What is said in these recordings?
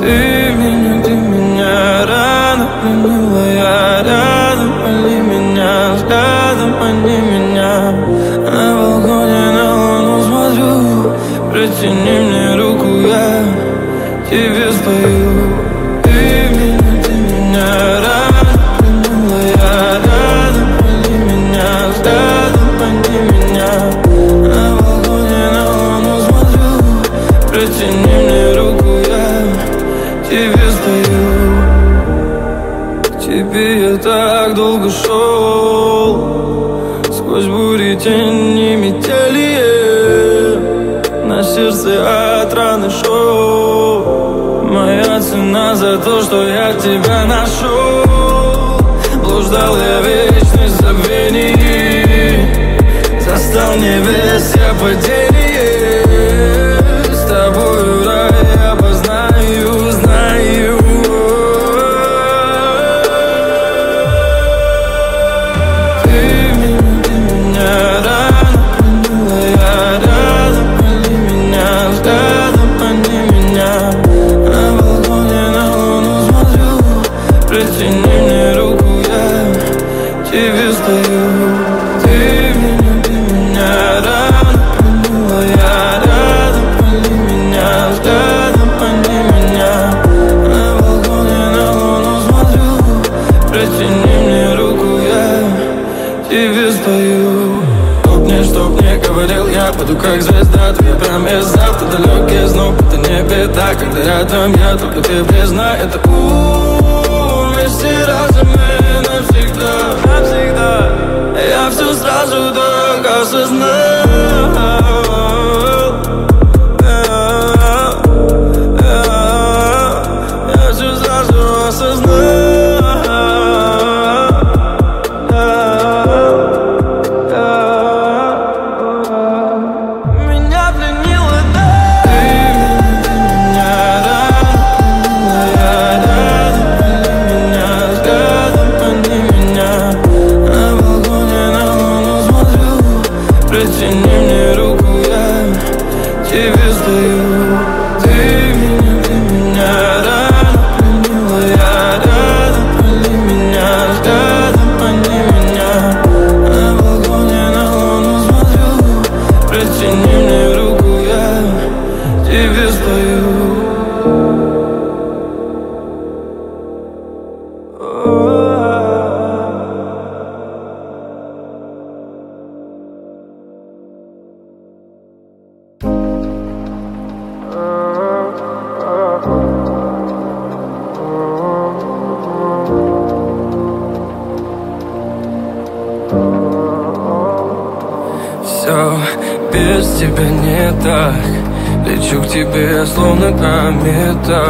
Ты меня рано пленила, я рядом, пали меня взглядом, они меня. На балконе на луну смотрю, протяни мне руку, я тебе спою. Ты меня рано пленила, я рядом, пали меня взглядом, они меня. На балконе на луну смотрю, протяни мне руку, тебе стою. К тебе я так долго шел, сквозь бури, тени, метели. На сердце от раны шел. Моя цена за то, что я тебя нашел. Блуждал я вечность забвений, застал небес я падение. С тобою рай я познаю, знаю. Ты меня рано пленила, я рядом, пали меня взглядом, они меня. На балконе на луну смотрю, протяни мне руку, я тебе стою. Ты меня рано пленила, я рядом, пали меня взглядом, они меня. На балконе на луну смотрю, протяни мне руку, я тебе спою. Чтоб не говорил, я буду как звезда. Твоя промес завтра далекий знов, это не беда. Когда рядом я, только ты близна. Это вместе разом мы навсегда, навсегда. Я все сразу так осознал. Я все сразу осознал. Без тебя не так. Лечу к тебе, словно комета.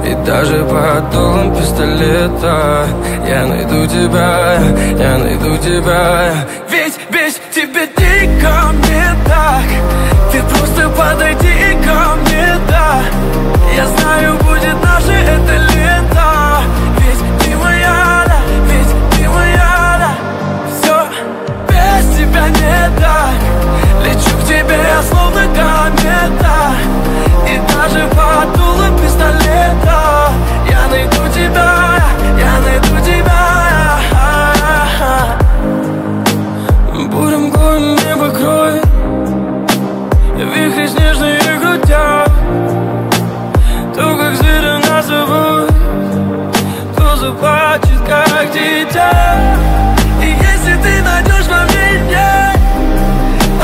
И даже под дулом пистолета я найду тебя, я найду тебя. Ведь без тебя дико мне так. Ты просто подойди ко мне, да. Я знаю, будет наше это лето. Ведь ты моя, да, ведь ты моя, да. Все без тебя не так. Лечу к тебе, словно комета. И даже под дулом пистолета я найду тебя, я найду тебя. Бурем горн не покроет, вихри снежные крутят. То, как зверя нас зовут, то заплачет, как дитя. И если ты найдешь во мне меня,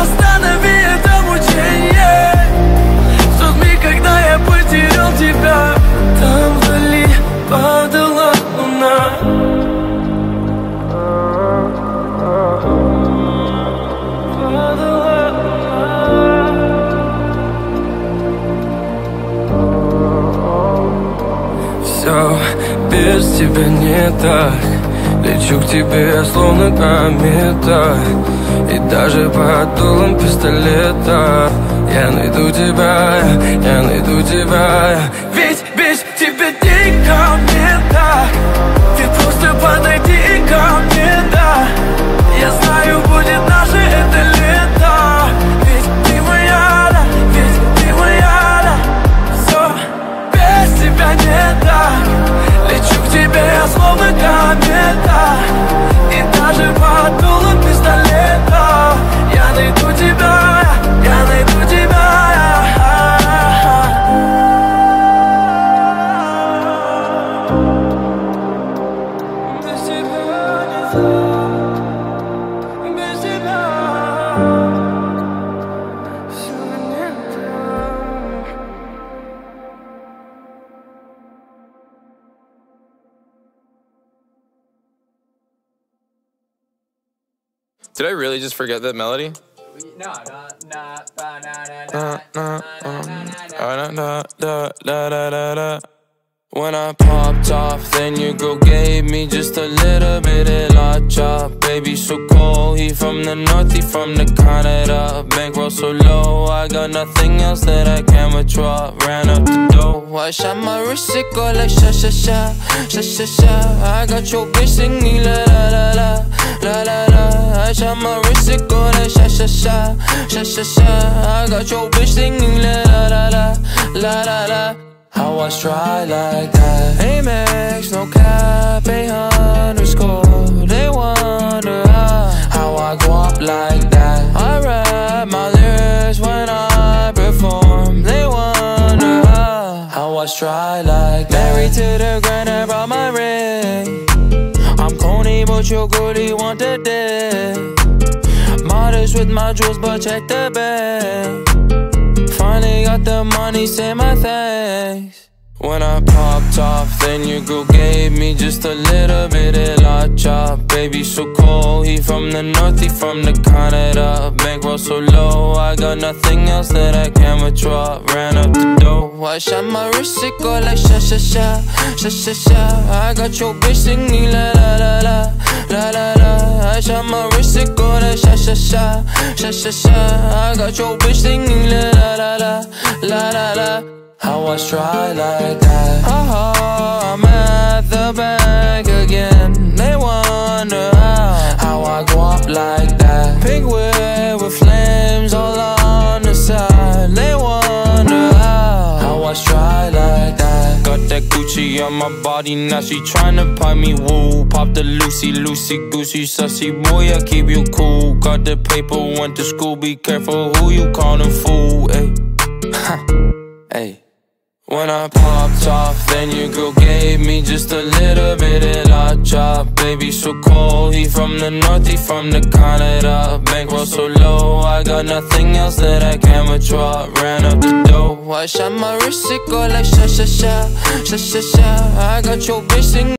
останови это мучение. В тот миг, когда я потерял тебя, там вдали падала луна. Падала луна. Все без тебя не так. Лечу к тебе, словно комета. И даже под дулом пистолета я найду тебя, я найду тебя. Ведь без тебя дико мне так. Ты Did I really just forget that melody? No. When I popped off, then your girl gave me just a little bit of la chop. Baby so cold, he from the north, he from the Canada. Bankroll so low, I got nothing else that I can withdraw. Ran up the dough, I shot my wrist, it go like sha sha sha, sha sha sha. I got your bitch singing la la la la, la la la. I shot my wrist, it go like sha sha sha, sha sha sha. I got your bitch singing la la la la, la la la. How I try like that? Amex, no cap, 800 They wonder how I go up like that. I rap my lyrics when I perform. They wonder how I try like that. Married to the grind, I brought my ring. I'm corny, but your girlie want the dick. Modest with my jewels, but check the bag. Finally got the money, say my thanks. When I popped off, then your girl gave me just a little bit of la chop. Baby so cold, he from the north, he from the Canada. Bankroll so low, I got nothing else that I can withdraw. Ran up the dough, I shot my wrist, it go like sha sha sha, sha sha sha. I got your bitch singing la la la la, la la la. I shot my wrist, it go like sha sha sha, sha sha sha. I got your bitch singing la la la la, la la la. How I try like that? I'm at the bank again. They wonder how I go up like that. Pink whip with flames all on the side. They wonder how I try like that. Got that Gucci on my body, now she tryna pipe me woo. Pop the Lucy, loosey goosey, sussy boy, I keep you cool. Got the paper, went to school, be careful who you callin' fool. Ayy, ayy. When I popped off, then your girl gave me just a little bit of la chop. Baby so cold, he from the north, he from the Canada. Bankroll so low, I got nothing else that I can withdraw. Ran up the dough, I shot my wrist, it go like sha sha sha, sha sha sha. I got your bitch singing